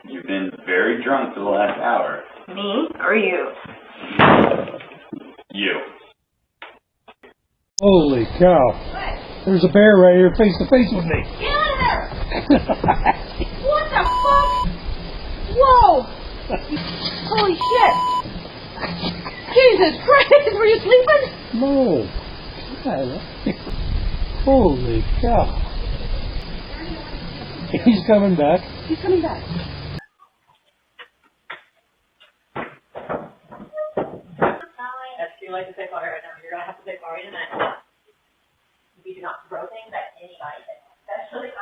You've been very drunk for the last hour. Me or you? You. Holy cow. What? There's a bear right here face to face with me. Get out of there! What the fuck? Whoa! Holy shit! Jesus Christ, were you sleeping? No. Holy cow. He's coming back. He's coming back. That's too late to say sorry right now. You're gonna have to say sorry in a minute. We do not throw things at anybody, especially